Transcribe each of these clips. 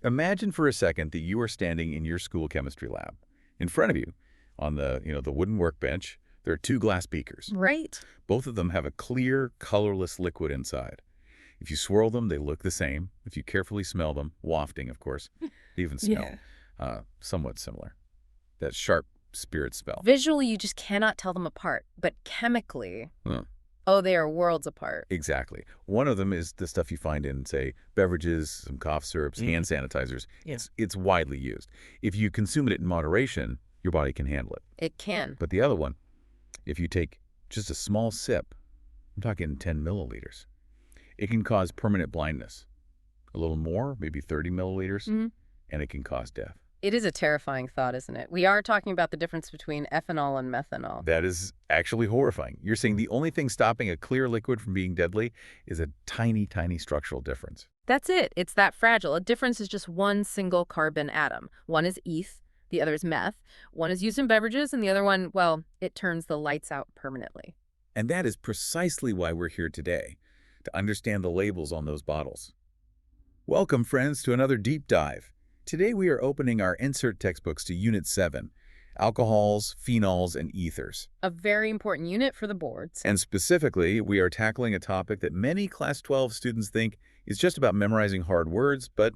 Imagine for a second that you are standing in your school chemistry lab. In front of you, on the wooden workbench, there are two glass beakers. Right. Both of them have a clear, colorless liquid inside. If you swirl them, they look the same. If you carefully smell them, wafting, of course, they even smell somewhat similar. That sharp spirit smell. Visually, you just cannot tell them apart, but chemically, Huh. oh, they are worlds apart. Exactly. One of them is the stuff you find in, say, beverages, some cough syrups, hand sanitizers. Yeah. It's widely used. If you consume it in moderation, your body can handle it. It can. But the other one, if you take just a small sip, I'm talking 10 milliliters, it can cause permanent blindness. A little more, maybe 30 milliliters, and it can cause death. It is a terrifying thought, isn't it? We are talking about the difference between ethanol and methanol. That is actually horrifying. You're saying the only thing stopping a clear liquid from being deadly is a tiny, tiny structural difference. That's it. It's that fragile. A difference is just one single carbon atom. One is eth, the other is meth. One is used in beverages, and the other one, well, it turns the lights out permanently. And that is precisely why we're here today, to understand the labels on those bottles. Welcome, friends, to another deep dive. Today we are opening our insert textbooks to Unit 7, Alcohols, Phenols, and Ethers. A very important unit for the boards. And specifically, we are tackling a topic that many Class 12 students think is just about memorizing hard words, but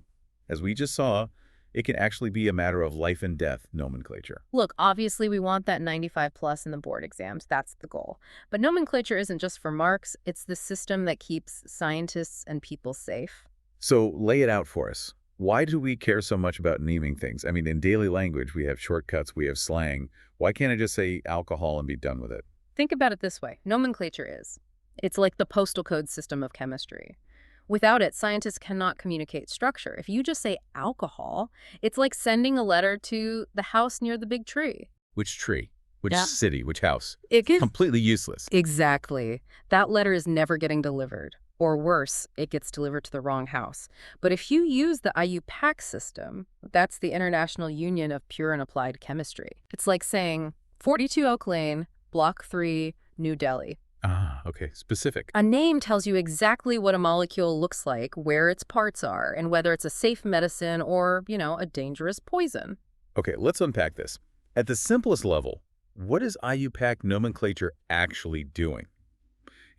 as we just saw, it can actually be a matter of life and death nomenclature. Look, obviously we want that 95 plus in the board exams. That's the goal. But nomenclature isn't just for marks. It's the system that keeps scientists and people safe. So lay it out for us. Why do we care so much about naming things? I mean, in daily language, we have shortcuts, we have slang. Why can't I just say alcohol and be done with it? Think about it this way. Nomenclature is. It's like the postal code system of chemistry. Without it, scientists cannot communicate structure. If you just say alcohol, it's like sending a letter to the house near the big tree. Which tree? Which city? Which house? It gets Completely useless. Exactly. That letter is never getting delivered. Or worse, it gets delivered to the wrong house. But if you use the IUPAC system, that's the International Union of Pure and Applied Chemistry. It's like saying 42 Oak Lane, Block 3, New Delhi. Ah, okay. Specific. A name tells you exactly what a molecule looks like, where its parts are, and whether it's a safe medicine or, a dangerous poison. Okay, let's unpack this. At the simplest level, what is IUPAC nomenclature actually doing?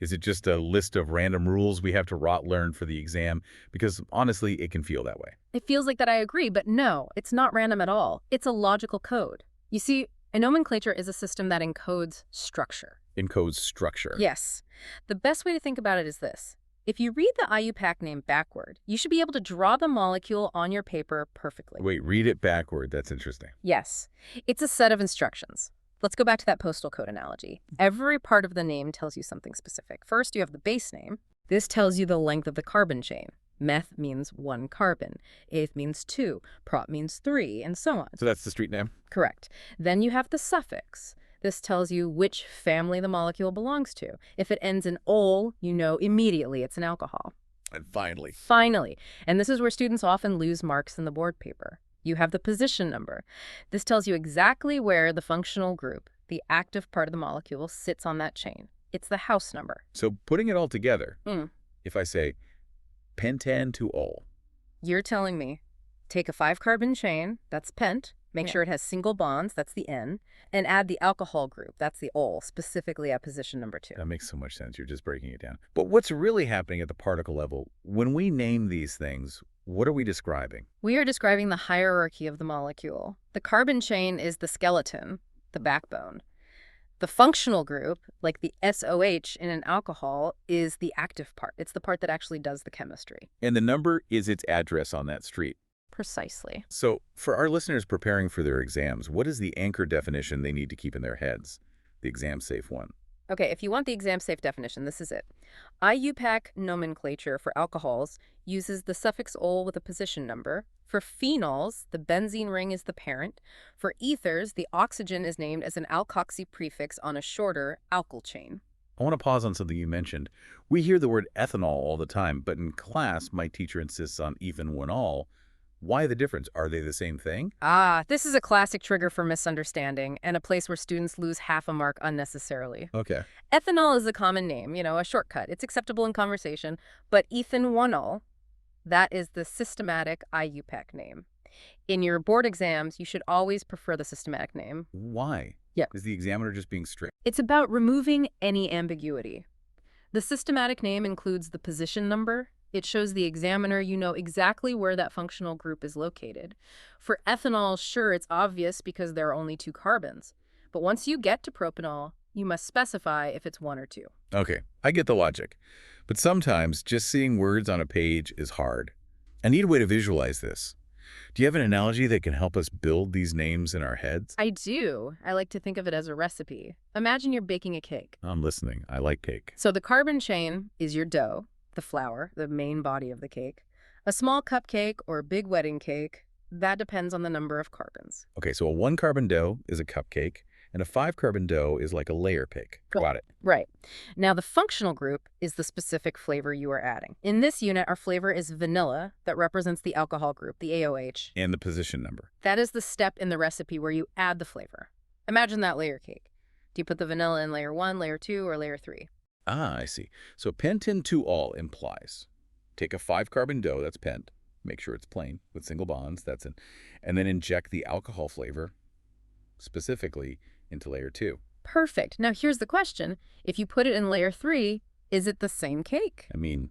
Is it just a list of random rules we have to learn for the exam? Because honestly, it can feel that way. It feels like that, I agree, but no, it's not random at all. It's a logical code. You see, a nomenclature is a system that encodes structure. Encodes structure. Yes. The best way to think about it is this. If you read the IUPAC name backward, you should be able to draw the molecule on your paper perfectly. Wait, read it backward. That's interesting. Yes. It's a set of instructions. Let's go back to that postal code analogy. Every part of the name tells you something specific. First, you have the base name. This tells you the length of the carbon chain. Meth means 1 carbon. Eth means 2. Prop means 3, and so on. So that's the street name? Correct. Then you have the suffix. This tells you which family the molecule belongs to. If it ends in ol, you know immediately it's an alcohol. And finally. Finally. And this is where students often lose marks in the board paper. You have the position number. This tells you exactly where the functional group, the active part of the molecule, sits on that chain. It's the house number. So putting it all together, if I say pentan to ol. You're telling me, take a 5-carbon chain, that's pent, make sure it has single bonds, that's the N, and add the alcohol group, that's the ol, specifically at position number 2. That makes so much sense. You're just breaking it down. But what's really happening at the particle level, when we name these things, what are we describing? We are describing the hierarchy of the molecule. The carbon chain is the skeleton, the backbone. The functional group, like the SOH in an alcohol, is the active part. It's the part that actually does the chemistry. And the number is its address on that street. Precisely. So for our listeners preparing for their exams, what is the anchor definition they need to keep in their heads? The exam-safe one. Okay, if you want the exam-safe definition, this is it. IUPAC nomenclature for alcohols uses the suffix ol with a position number. For phenols, the benzene ring is the parent. For ethers, the oxygen is named as an alkoxy prefix on a shorter alkyl chain. I want to pause on something you mentioned. We hear the word ethanol all the time, but in class, my teacher insists on ethanol. Why the difference? Are they the same thing? This is a classic trigger for misunderstanding and a place where students lose half a mark unnecessarily. Okay. Ethanol is a common name, a shortcut. It's acceptable in conversation. But ethanol, That is the systematic IUPAC name. In your board exams, you should always prefer the systematic name. Why? Yep. Is the examiner just being strict? It's about removing any ambiguity. The systematic name includes the position number. It shows the examiner you know exactly where that functional group is located. For ethanol, sure, it's obvious because there are only 2 carbons. But once you get to propanol, you must specify if it's 1 or 2. Okay, I get the logic. But sometimes just seeing words on a page is hard. I need a way to visualize this. Do you have an analogy that can help us build these names in our heads? I do. I like to think of it as a recipe. Imagine you're baking a cake. I'm listening. I like cake. So the carbon chain is your dough, the flour, the main body of the cake. A small cupcake or a big wedding cake, that depends on the number of carbons. Okay, so a 1-carbon dough is a cupcake, and a 5-carbon dough is like a layer cake. Got it. Right. Now, the functional group is the specific flavor you are adding. In this unit, our flavor is vanilla, that represents the alcohol group, the AOH. And the position number. That is the step in the recipe where you add the flavor. Imagine that layer cake. Do you put the vanilla in layer 1, layer 2, or layer 3? Ah, I see. So pentan-2-ol implies take a 5-carbon dough, that's pent, make sure it's plain with single bonds, and then inject the alcohol flavor specifically into layer 2. Perfect. Now here's the question. If you put it in layer 3, is it the same cake? I mean,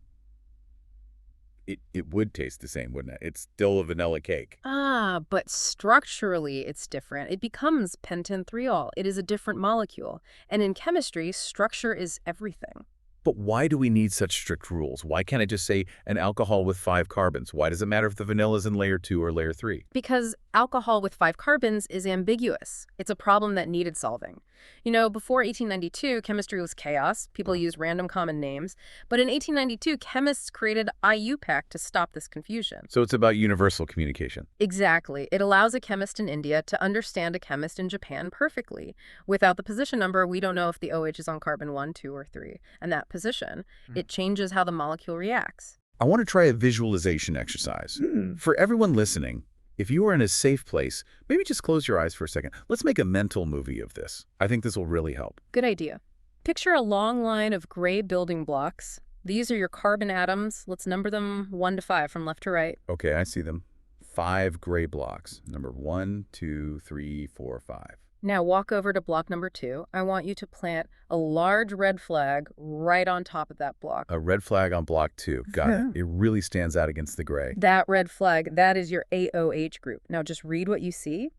it would taste the same, wouldn't it? It's still a vanilla cake. Ah, but structurally it's different. It becomes pentan-3-ol. It is a different molecule. And in chemistry, structure is everything. But why do we need such strict rules? Why can't I just say an alcohol with 5 carbons? Why does it matter if the vanilla is in layer 2 or layer 3? Because alcohol with 5 carbons is ambiguous. It's a problem that needed solving. You know, before 1892, chemistry was chaos. People used random common names. But in 1892, chemists created IUPAC to stop this confusion. So it's about universal communication. Exactly. It allows a chemist in India to understand a chemist in Japan perfectly. Without the position number, we don't know if the OH is on carbon 1, 2, or 3. And that position, it changes how the molecule reacts. I want to try a visualization exercise. For everyone listening, if you are in a safe place, maybe just close your eyes for a second. Let's make a mental movie of this. I think this will really help. Good idea. Picture a long line of gray building blocks. These are your carbon atoms. Let's number them 1 to 5 from left to right. Okay, I see them. 5 gray blocks. Number 1, 2, 3, 4, 5. Now walk over to block number 2. I want you to plant a large red flag right on top of that block. A red flag on block 2. Got it. It really stands out against the gray. That red flag, that is your AOH group. Now just read what you see.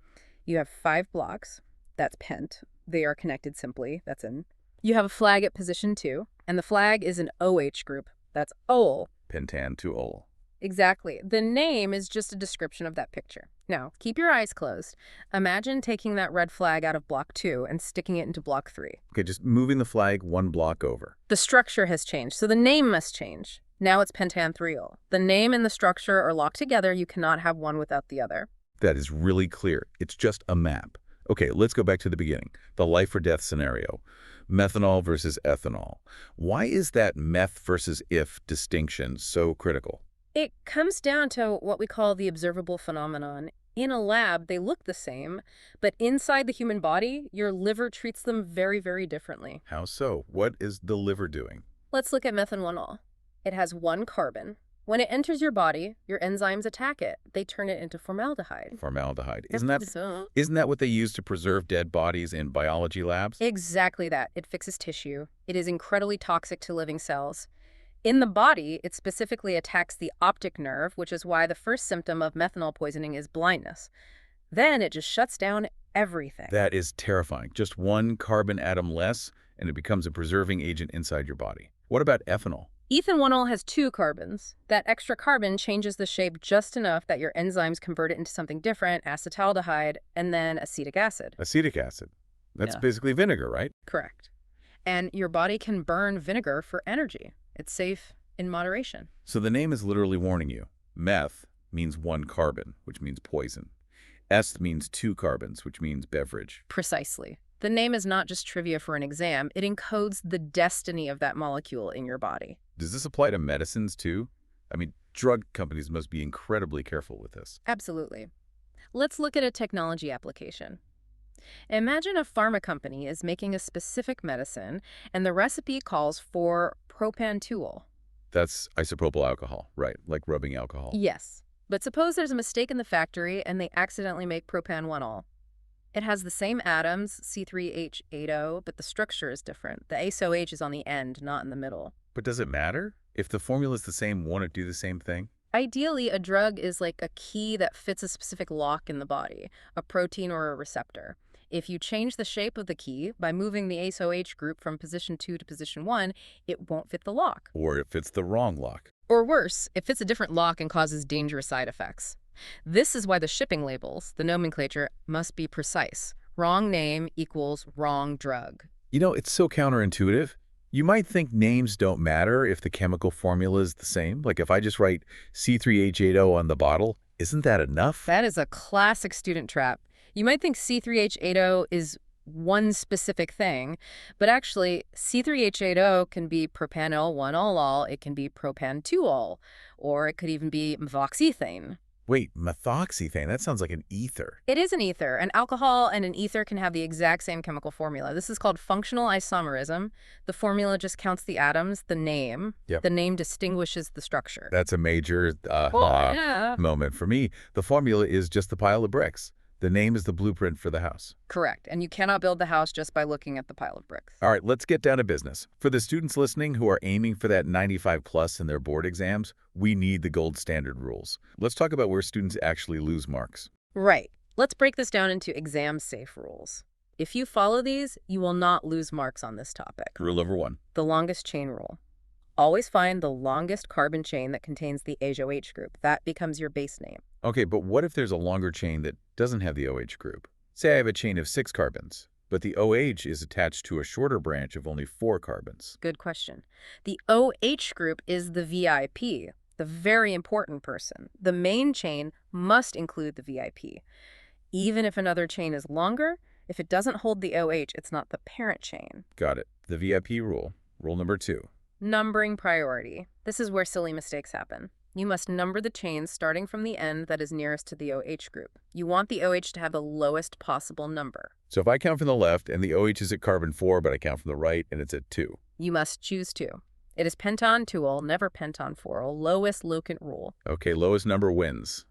You have 5 blocks. That's pent. They are connected simply. That's in. You have a flag at position 2, and the flag is an OH group. That's ol. Pentan-2-ol. Exactly. The name is just a description of that picture. Now, keep your eyes closed. Imagine taking that red flag out of block 2 and sticking it into block 3. Okay, just moving the flag 1 block over. The structure has changed, so the name must change. Now it's pentan-3-ol. The name and the structure are locked together. You cannot have one without the other. That is really clear. It's just a map. Okay, let's go back to the beginning. The life or death scenario. Methanol versus ethanol. Why is that meth versus if distinction so critical? It comes down to what we call the observable phenomenon. In a lab, they look the same, but inside the human body, your liver treats them very, very differently. How so? What is the liver doing? Let's look at methanol. It has 1 carbon. When it enters your body, your enzymes attack it. They turn it into formaldehyde. Formaldehyde. Isn't that what they use to preserve dead bodies in biology labs? Exactly that. It fixes tissue. It is incredibly toxic to living cells. In the body, it specifically attacks the optic nerve, which is why the first symptom of methanol poisoning is blindness. Then it just shuts down everything. That is terrifying. Just 1 carbon atom less, and it becomes a preserving agent inside your body. What about ethanol? Ethanol has 2 carbons. That extra carbon changes the shape just enough that your enzymes convert it into something different, acetaldehyde, and then acetic acid. Acetic acid. That's basically vinegar, right? Correct. And your body can burn vinegar for energy. It's safe in moderation. So the name is literally warning you. Meth means 1 carbon, which means poison. Eth means 2 carbons, which means beverage. Precisely. The name is not just trivia for an exam. It encodes the destiny of that molecule in your body. Does this apply to medicines too? I mean, drug companies must be incredibly careful with this. Absolutely. Let's look at a technology application. Imagine a pharma company is making a specific medicine, and the recipe calls for propan-2-ol. That's isopropyl alcohol, right, like rubbing alcohol. Yes. But suppose there's a mistake in the factory and they accidentally make propan-1-ol. It has the same atoms, C3H8O, but the structure is different. The ASOH is on the end, not in the middle. But does it matter? If the formula is the same, won't it do the same thing? Ideally, a drug is like a key that fits a specific lock in the body, a protein or a receptor. If you change the shape of the key by moving the ASOH group from position 2 to position 1, it won't fit the lock. Or if it's the wrong lock? Or worse, it fits a different lock and causes dangerous side effects. This is why the shipping labels, the nomenclature, must be precise. Wrong name equals wrong drug. You know, it's so counterintuitive. You might think names don't matter if the chemical formula is the same. Like if I just write C3H8O on the bottle, isn't that enough? That is a classic student trap. You might think C3H8O is one specific thing, but actually C3H8O can be propanol-1-ol, it can be propan-2-ol, or it could even be methoxyethane. Wait, methoxyethane, that sounds like an ether. It is an ether. An alcohol and an ether can have the exact same chemical formula. This is called functional isomerism. The formula just counts the atoms, the name. Yep. The name distinguishes the structure. That's a major Yeah. moment for me. The formula is just the pile of bricks. The name is the blueprint for the house. Correct. And you cannot build the house just by looking at the pile of bricks. All right, let's get down to business. For the students listening who are aiming for that 95 plus in their board exams, we need the gold standard rules. Let's talk about where students actually lose marks. Right. Let's break this down into exam-safe rules. If you follow these, you will not lose marks on this topic. Rule number 1. The longest chain rule. Always find the longest carbon chain that contains the ASOH group. That becomes your base name. Okay, but what if there's a longer chain that doesn't have the OH group? Say I have a chain of 6 carbons, but the OH is attached to a shorter branch of only 4 carbons. Good question. The OH group is the VIP, the very important person. The main chain must include the VIP. Even if another chain is longer, if it doesn't hold the OH, it's not the parent chain. Got it. The VIP rule. Rule number 2. Numbering priority. This is where silly mistakes happen. You must number the chains starting from the end that is nearest to the OH group. You want the OH to have the lowest possible number. So if I count from the left and the OH is at carbon 4, but I count from the right and it's at 2. You must choose 2. It is penton-2-ol, never penton-4-ol, lowest locant rule. Okay, lowest number wins.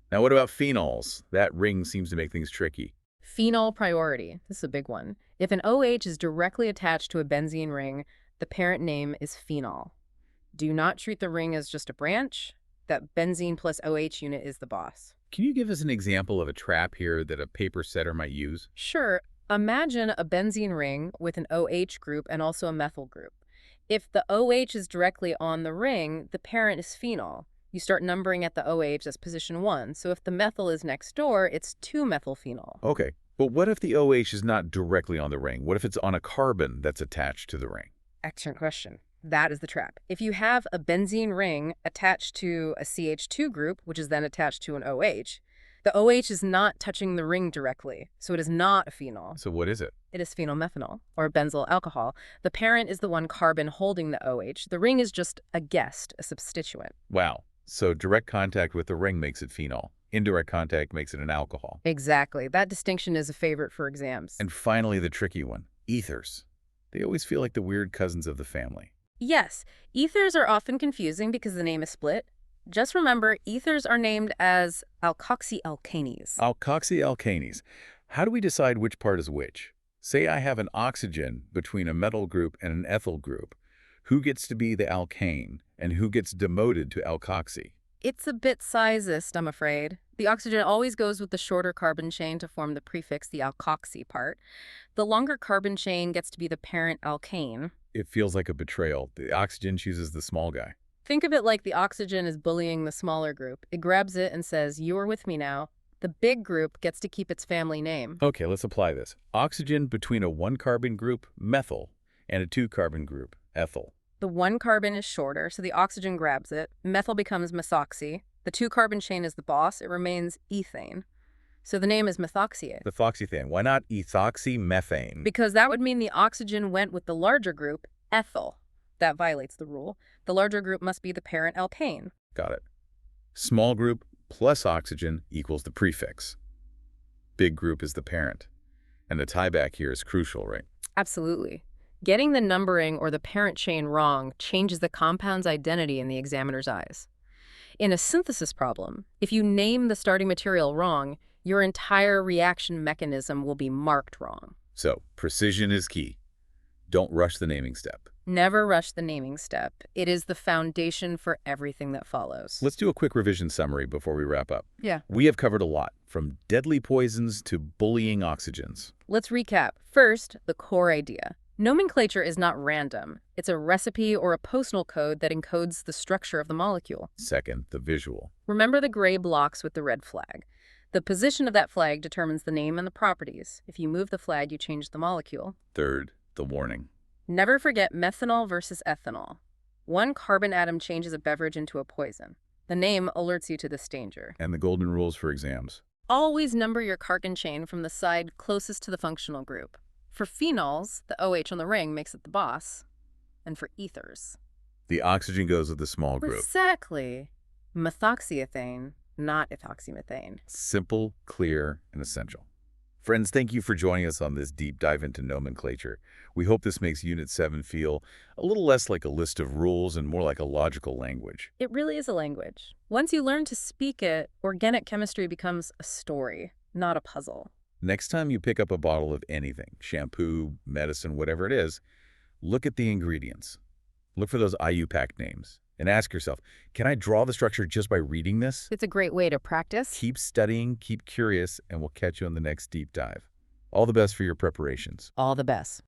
Now what about phenols? That ring seems to make things tricky. Phenol priority. This is a big one. If an OH is directly attached to a benzene ring, the parent name is phenol. Do not treat the ring as just a branch. That benzene plus OH unit is the boss. Can you give us an example of a trap here that a paper setter might use? Sure. Imagine a benzene ring with an OH group and also a methyl group. If the OH is directly on the ring, the parent is phenol. You start numbering at the OH as position 1. So if the methyl is next door, it's 2-methylphenol. Okay, but what if the OH is not directly on the ring? What if it's on a carbon that's attached to the ring? Excellent question. That is the trap. If you have a benzene ring attached to a CH2 group, which is then attached to an OH, the OH is not touching the ring directly, so it is not a phenol. So what is it? It is phenylmethanol, or benzyl alcohol. The parent is the one carbon holding the OH. The ring is just a guest, a substituent. Wow. So direct contact with the ring makes it phenol. Indirect contact makes it an alcohol. Exactly. That distinction is a favorite for exams. And finally, the tricky one, ethers. They always feel like the weird cousins of the family. Yes, ethers are often confusing because the name is split. Just remember, ethers are named as alkoxyalkanes. Alkoxyalkanes. How do we decide which part is which? Say I have an oxygen between a metal group and an ethyl group. Who gets to be the alkane, and who gets demoted to alkoxy? It's a bit sizist, I'm afraid. The oxygen always goes with the shorter carbon chain to form the prefix, the alkoxy part. The longer carbon chain gets to be the parent alkane. It feels like a betrayal. The oxygen chooses the small guy. Think of it like the oxygen is bullying the smaller group. It grabs it and says, "You are with me now." The big group gets to keep its family name. Okay, let's apply this. Oxygen between a 1-carbon group, methyl, and a 2-carbon group, ethyl. The 1 carbon is shorter, so the oxygen grabs it. Methyl becomes methoxy. The 2-carbon chain is the boss. It remains ethane. So the name is methoxyate. Methoxyethane. Why not ethoxymethane? Because that would mean the oxygen went with the larger group, ethyl. That violates the rule. The larger group must be the parent alkane. Got it. Small group plus oxygen equals the prefix. Big group is the parent. And the tieback here is crucial, right? Absolutely. Getting the numbering or the parent chain wrong changes the compound's identity in the examiner's eyes. In a synthesis problem, if you name the starting material wrong, your entire reaction mechanism will be marked wrong. So, precision is key. Don't rush the naming step. Never rush the naming step. It is the foundation for everything that follows. Let's do a quick revision summary before we wrap up. Yeah. We have covered a lot, from deadly poisons to bullying oxygens. Let's recap. First, the core idea. Nomenclature is not random. It's a recipe or a postal code that encodes the structure of the molecule. Second, the visual. Remember the gray blocks with the red flag. The position of that flag determines the name and the properties. If you move the flag, you change the molecule. Third, the warning. Never forget methanol versus ethanol. One carbon atom changes a beverage into a poison. The name alerts you to this danger. And the golden rules for exams. Always number your carbon chain from the side closest to the functional group. For phenols, the OH on the ring makes it the boss. And for ethers, The oxygen goes with the small group. exactly. Methoxyethane, not ethoxymethane. Simple, clear, and essential. Friends, thank you for joining us on this deep dive into nomenclature. We hope this makes Unit 7 feel a little less like a list of rules and more like a logical language. It really is a language. Once you learn to speak it, organic chemistry becomes a story, not a puzzle. Next time you pick up a bottle of anything, shampoo, medicine, whatever it is, look at the ingredients. Look for those IUPAC names and ask yourself, can I draw the structure just by reading this? It's a great way to practice. Keep studying, keep curious, and we'll catch you on the next deep dive. All the best for your preparations. All the best.